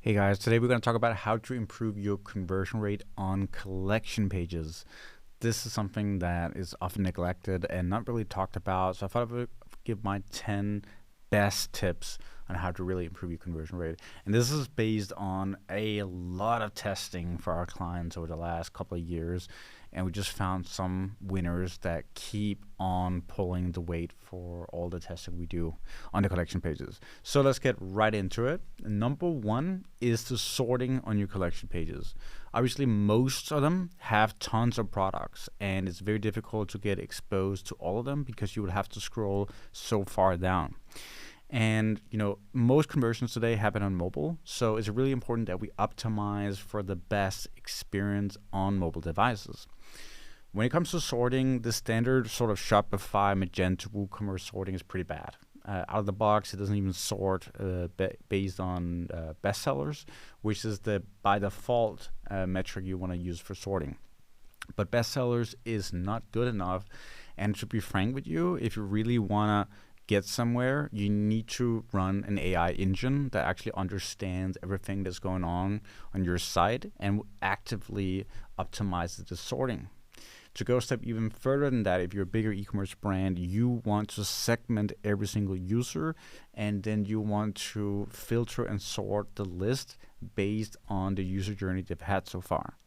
Hey guys, today we're going to talk about how to improve your conversion rate on collection pages. This is something that is often neglected and not really talked about, so I thought I would give my 10 best tips on how to really improve your conversion rate. And this is based on a lot of testing for our clients over the last couple of years, and we just found some winners that keep on pulling the weight for all the testing we do on the collection pages. So let's get right into it. Number one is the sorting on your collection pages. Obviously, most of them have tons of products, and it's very difficult to get exposed to all of them because you would have to scroll so far down. And most conversions today happen on mobile, so it's really important that we optimize for the best experience on mobile devices. When it comes to sorting, the standard sort of Shopify, Magento, WooCommerce sorting is pretty bad. Out of the box, it doesn't even sort based on bestsellers, which is the by default metric you want to use for sorting. But bestsellers is not good enough, and to be frank with you, if you really want to get somewhere, you need to run an AI engine that actually understands everything that's going on your site and actively optimizes the sorting. To go a step even further than that, if you're a bigger e-commerce brand, you want to segment every single user, and then you want to filter and sort the list based on the user journey they've had so far.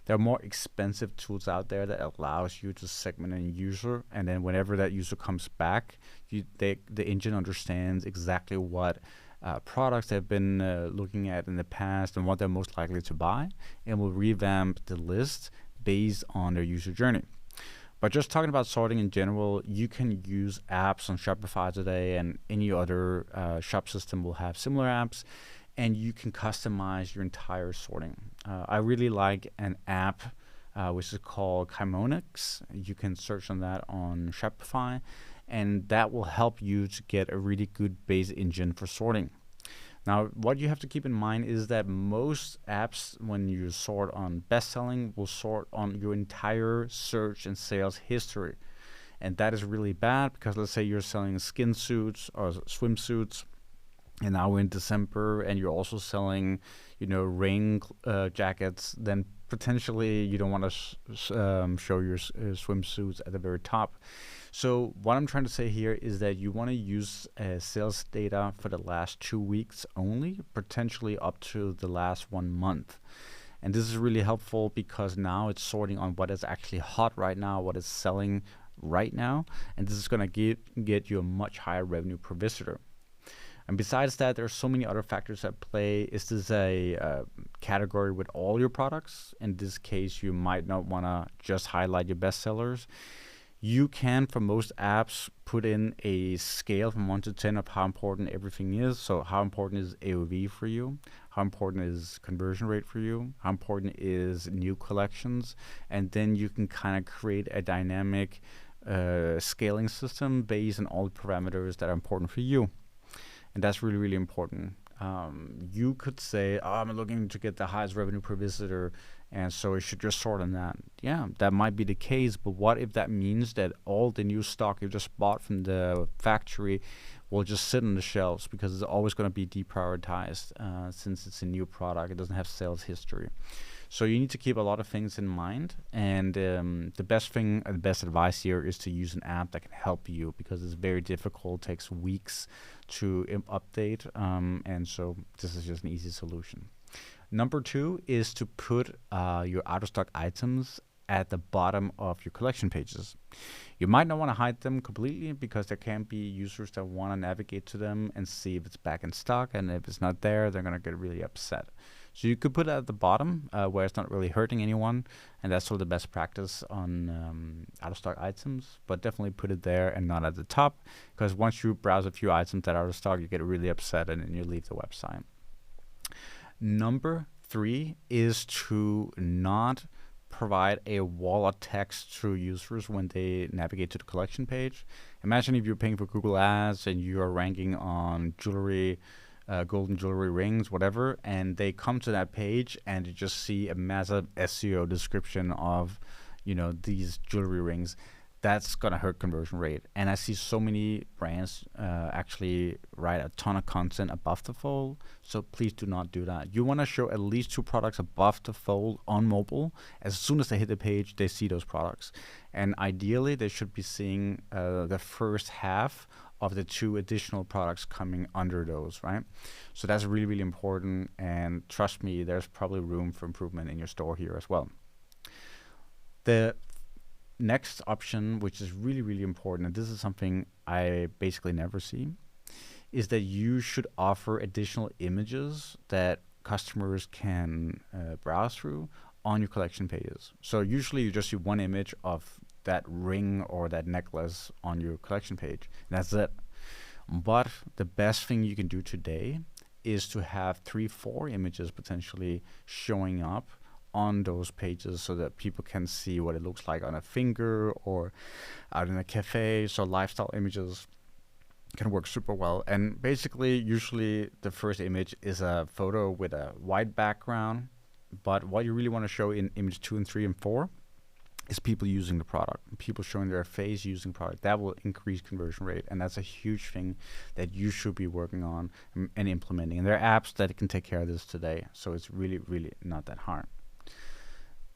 There are more expensive tools out there that allows you to segment a user, and then whenever that user comes back, the engine understands exactly what products they've been looking at in the past and what they're most likely to buy, and will revamp the list based on their user journey. But just talking about sorting in general, you can use apps on Shopify today, and any other shop system will have similar apps, and you can customize your entire sorting. I really like an app which is called Chimonix. You can search on that on Shopify, and that will help you to get a really good base engine for sorting. Now, what you have to keep in mind is that most apps, when you sort on best-selling, will sort on your entire search and sales history. And that is really bad because let's say you're selling skin suits or swimsuits, and now we're in December, and you're also selling, rain jackets, then potentially you don't want to show your swimsuits at the very top. So what I'm trying to say here is that you want to use sales data for the last 2 weeks only, potentially up to the last 1 month. And this is really helpful because now it's sorting on what is actually hot right now, what is selling right now, and this is going to get you a much higher revenue per visitor. And besides that, there are so many other factors at play. Is this a category with all your products? In this case, you might not want to just highlight your bestsellers. You can, for most apps, put in a scale from 1 to 10 of how important everything is. So how important is AOV for you? How important is conversion rate for you? How important is new collections? And then you can kind of create a dynamic scaling system based on all the parameters that are important for you. And that's really, really important. You could say, I'm looking to get the highest revenue per visitor, and so it should just sort on that. Yeah, that might be the case, but what if that means that all the new stock you just bought from the factory will just sit on the shelves because it's always going to be deprioritized since it's a new product. It doesn't have sales history. So you need to keep a lot of things in mind, and the best advice here is to use an app that can help you because it's very difficult, takes weeks to update, and so this is just an easy solution. Number 2 is to put your out-of-stock items at the bottom of your collection pages. You might not want to hide them completely because there can be users that want to navigate to them and see if it's back in stock, and if it's not there, they're going to get really upset. So you could put it at the bottom where it's not really hurting anyone, and that's sort of the best practice on out-of-stock items, but definitely put it there and not at the top, because once you browse a few items that are out of stock, you get really upset and then you leave the website. Number 3 is to not provide a wall of text to users when they navigate to the collection page. Imagine if you're paying for Google Ads and you are ranking on jewelry, golden jewelry rings, whatever, and they come to that page and you just see a massive SEO description of, these jewelry rings. that's gonna hurt conversion rate. And I see so many brands actually write a ton of content above the fold. So please do not do that. You want to show at least 2 products above the fold on mobile. As soon as they hit the page, they see those products. And ideally, they should be seeing the first half of the 2 additional products coming under those, right? So that's really, really important. And trust me, there's probably room for improvement in your store here as well. The next option, which is really, really important, and this is something I basically never see, is that you should offer additional images that customers can browse through on your collection pages. So usually you just see one image of that ring or that necklace on your collection page. That's it. But the best thing you can do today is to have 3, 4 images potentially showing up on those pages so that people can see what it looks like on a finger or out in a cafe. So lifestyle images can work super well. And basically, usually the first image is a photo with a white background. But what you really want to show in image 2 and 3 and 4 is people using the product, people showing their face using product. That will increase conversion rate. And that's a huge thing that you should be working on and implementing. And there are apps that can take care of this today. So it's really, really not that hard.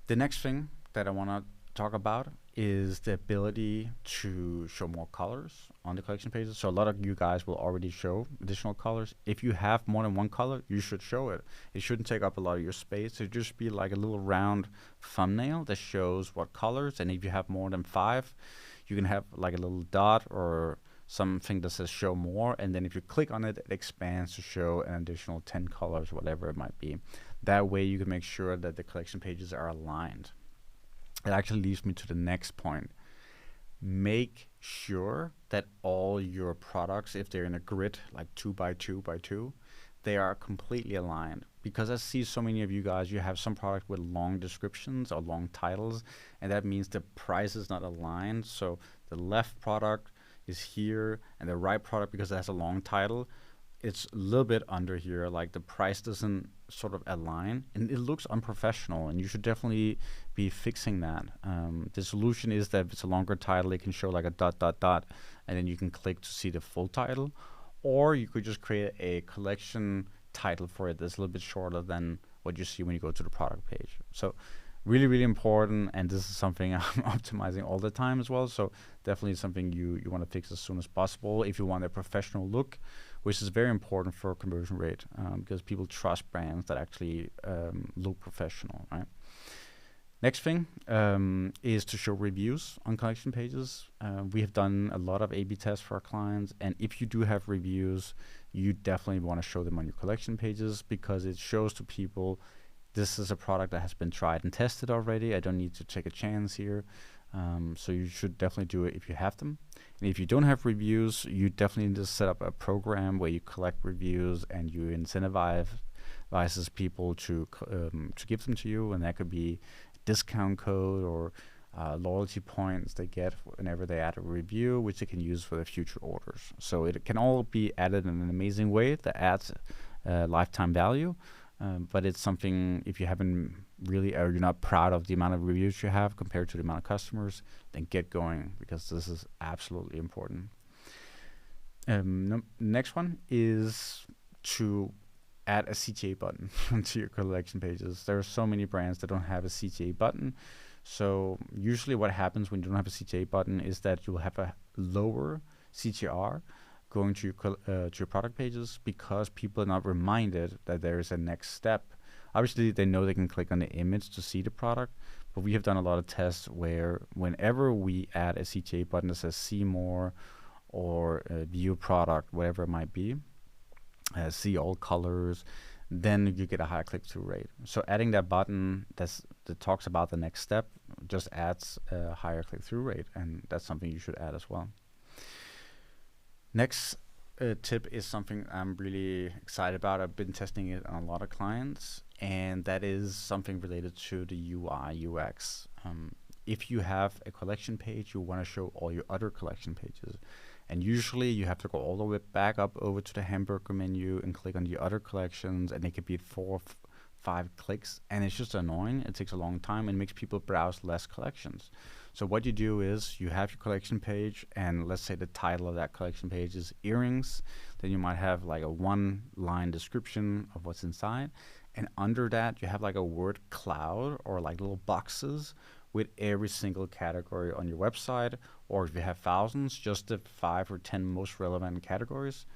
The next thing that I want to talk about is the ability to show more colors on the collection pages. So a lot of you guys will already show additional colors. If you have more than one color, you should show it. It shouldn't take up a lot of your space. It should just be like a little round thumbnail that shows what colors. And if you have more than 5, you can have like a little dot or something that says show more. And then if you click on it, it expands to show an additional 10 colors, whatever it might be. That way you can make sure that the collection pages are aligned. It actually leads me to the next point. Make sure that all your products, if they're in a grid, like 2 by 2 by 2, they are completely aligned. Because I see so many of you guys, you have some product with long descriptions or long titles, and that means the price is not aligned. So the left product is here, and the right product, because it has a long title, it's a little bit under here, like the price doesn't sort of align, and it looks unprofessional, and you should definitely be fixing that. The solution is that if it's a longer title, it can show like a ... and then you can click to see the full title, or you could just create a collection title for it that's a little bit shorter than what you see when you go to the product page. So really, really important, and this is something I'm optimizing all the time as well. So definitely something you want to fix as soon as possible if you want a professional look, which is very important for conversion rate because people trust brands that actually look professional, right? Next thing is to show reviews on collection pages. We have done a lot of A/B tests for our clients, and if you do have reviews, you definitely want to show them on your collection pages because it shows to people this is a product that has been tried and tested already. I don't need to take a chance here. So you should definitely do it if you have them. And if you don't have reviews, you definitely need to set up a program where you collect reviews and you incentivize people to give them to you. And that could be a discount code or loyalty points they get whenever they add a review, which they can use for their future orders. So it can all be added in an amazing way that adds lifetime value. But it's something, if you haven't really, or you're not proud of the amount of reviews you have compared to the amount of customers, then get going because this is absolutely important. Next one is to add a CTA button to your collection pages. There are so many brands that don't have a CTA button. So usually what happens when you don't have a CTA button is that you'll have a lower CTR going to your product pages because people are not reminded that there is a next step. Obviously, they know they can click on the image to see the product, but we have done a lot of tests where whenever we add a CTA button that says see more or view product, whatever it might be, see all colors, then you get a higher click-through rate. So adding that button that talks about the next step just adds a higher click-through rate, and that's something you should add as well. Next tip is something I'm really excited about. I've been testing it on a lot of clients, and that is something related to the UI, UX. If you have a collection page, you want to show all your other collection pages. And usually you have to go all the way back up over to the hamburger menu and click on the other collections, and it could be 5 clicks, and it's just annoying. It takes a long time and makes people browse less collections. So what you do is you have your collection page, and let's say the title of that collection page is earrings. Then you might have like a 1-line description of what's inside. And under that, you have like a word cloud or like little boxes with every single category on your website. Or if you have thousands, just the 5 or 10 most relevant categories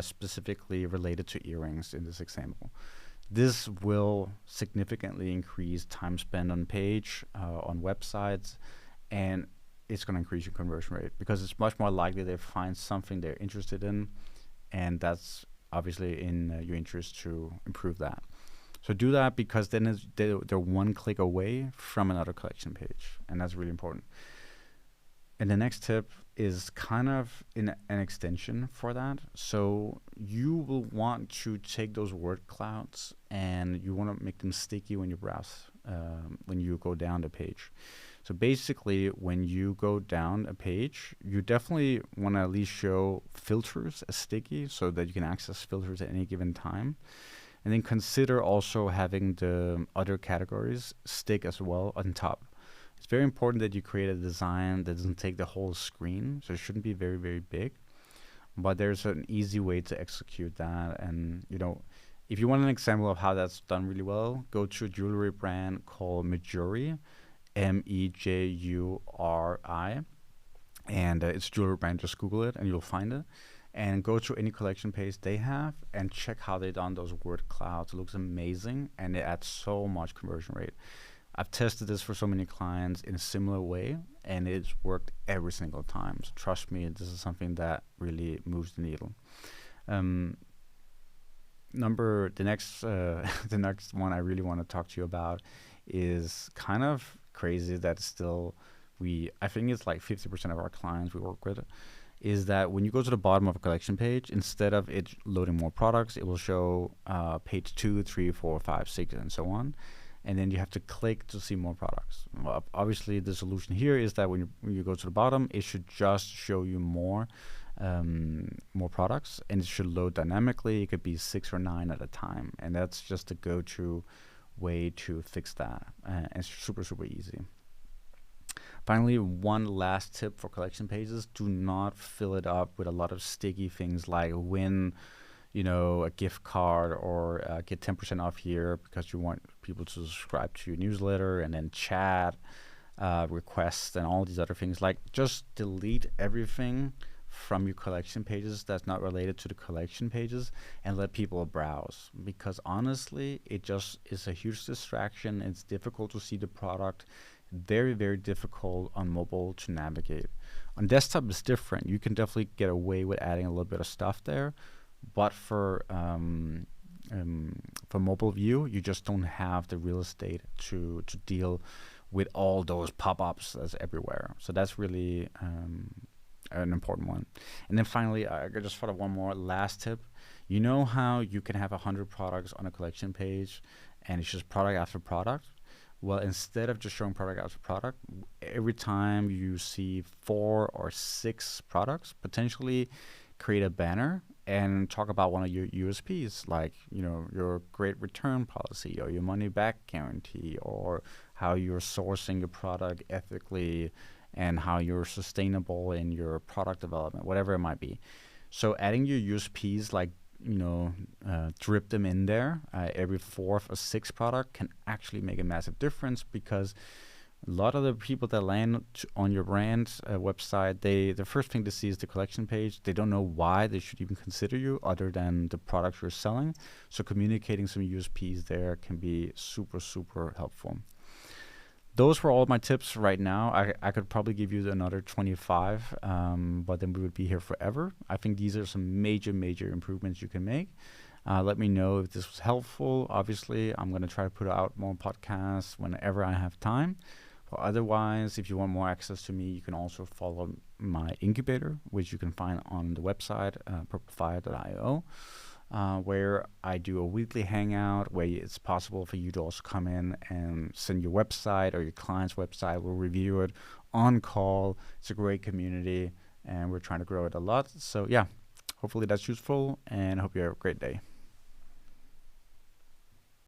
specifically related to earrings in this example. This will significantly increase time spent on page, on websites, and it's going to increase your conversion rate because it's much more likely they find something they're interested in, and that's obviously in your interest to improve that. So do that because then they're 1 click away from another collection page, and that's really important. And the next tip is kind of in an extension for that. So you will want to take those word clouds and you want to make them sticky when you browse, when you go down the page. So basically, when you go down a page, you definitely want to at least show filters as sticky so that you can access filters at any given time. And then consider also having the other categories stick as well on top. It's very important that you create a design that doesn't take the whole screen, so it shouldn't be very, very big. But there's an easy way to execute that. And, if you want an example of how that's done really well, go to a jewelry brand called Mejuri, Mejuri. And it's a jewelry brand, just Google it and you'll find it. And go to any collection page they have and check how they've done those word clouds. It looks amazing and it adds so much conversion rate. I've tested this for so many clients in a similar way, and it's worked every single time. So trust me, this is something that really moves the needle. The next one I really want to talk to you about is kind of crazy that still I think it's like 50% of our clients we work with, is that when you go to the bottom of a collection page, instead of it loading more products, it will show page 2, 3, 4, 5, 6, and so on. And then you have to click to see more products. Well, obviously, the solution here is that when you go to the bottom, it should just show you more products, and it should load dynamically. It could be 6 or 9 at a time, and that's just the go-to way to fix that. It's super, super easy. Finally, one last tip for collection pages: do not fill it up with a lot of sticky things like win a gift card or get 10% off here because you want people to subscribe to your newsletter, and then chat requests and all these other things. Like, just delete everything from your collection pages that's not related to the collection pages and let people browse, because honestly, it just is a huge distraction. It's difficult to see the product, very, very difficult on mobile to navigate. On desktop, it's different. You can definitely get away with adding a little bit of stuff there. But for mobile view, you just don't have the real estate to deal with all those pop-ups that's everywhere. So that's really an important one. And then finally, I just thought of one more last tip. You know how you can have 100 products on a collection page and it's just product after product? Well, instead of just showing product after product, every time you see 4 or 6 products, potentially create a banner and talk about one of your USPs, like your great return policy or your money back guarantee, or how you're sourcing your product ethically and how you're sustainable in your product development, whatever it might be. So adding your USPs, like drip them in there every 4th or 6th product can actually make a massive difference, because a lot of the people that land on your brand website, the first thing they see is the collection page. They don't know why they should even consider you other than the products you're selling. So communicating some USPs there can be super, super helpful. Those were all my tips right now. I could probably give you another 25, but then we would be here forever. I think these are some major, major improvements you can make. Let me know if this was helpful. Obviously, I'm going to try to put out more podcasts whenever I have time. But otherwise, if you want more access to me, you can also follow my incubator, which you can find on the website, purplefire.io, where I do a weekly hangout where it's possible for you to also come in and send your website or your client's website. We'll review it on call. It's a great community, and we're trying to grow it a lot. So yeah, hopefully that's useful, and I hope you have a great day.